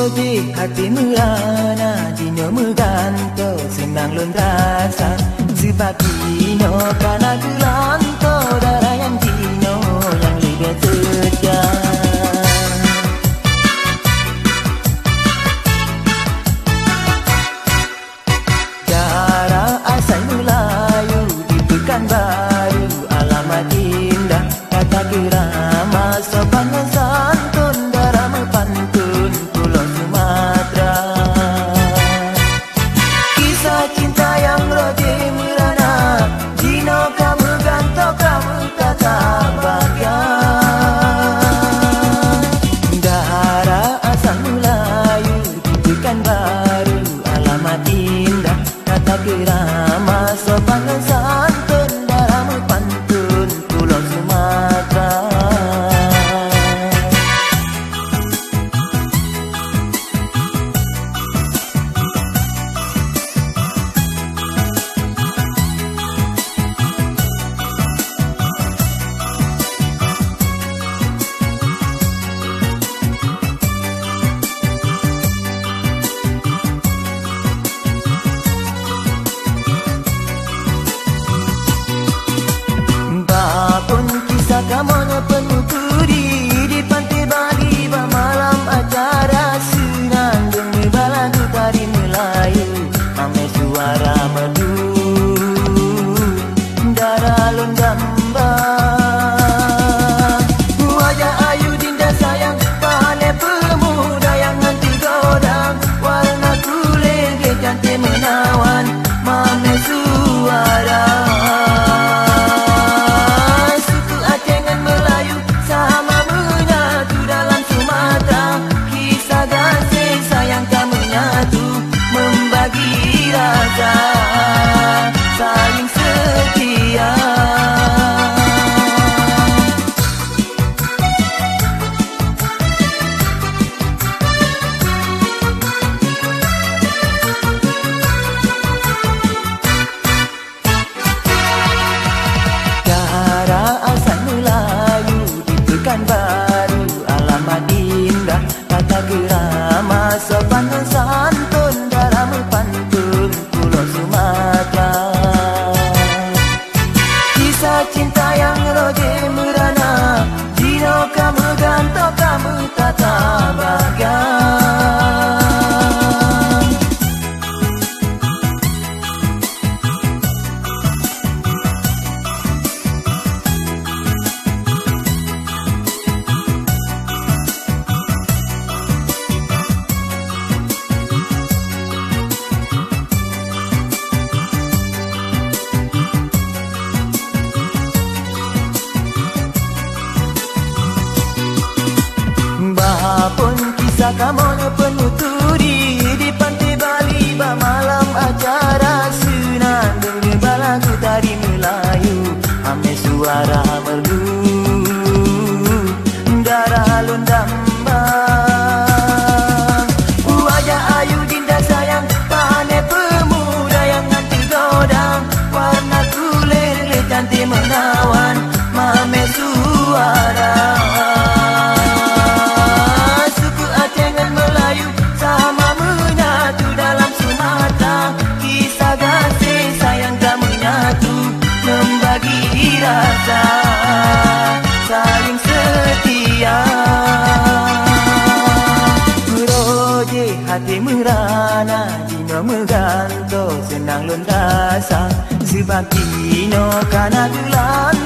Roje hati merana dino meganto senang lon rasa sebab dino kana gelanto darah yang dino yang lebih terjang. Darah asal Melayu di Pekanbaru alamat indah kata kerama sopan dan santun darah mepantun Pulau Sumatera. Kisah cinta yang roje merana dino kamu ganto kamu tata bahagia. Darah asal Melayu di Pekanbaru alamat indah kata kerama sopan dan santun darah mepantun Pulau Sumatera. Kamonya penuturi di pantai Bali malam acara senang dengar balagu tari Melayu ame suara merdu darah lon gambang wajah ayu dinda sayang pandai pemuda yang nanti godang warna kulit dia cantik menawan mame suara. Raja saling setia. Darah asal Melayu di Pekanbaru alamat indah kata kerama sopan dan santun darah mepantun Pulau Sumatera. Kisah cinta yang roje merana dino kamu ganto kamu tata bahagia. Bahapun kisah kamonya penuturi di pantai Bali malam acara senang dengar balagu tari Melayu ame suara merdu darah lon dambang wajah ayu dinda sayang pandai pemuda yang nanti godang warna kulit dia cantik menawan mame suara. Rasa saling setia. Roje hati merana dino meganto senang lon rasa sebab dino kana gelan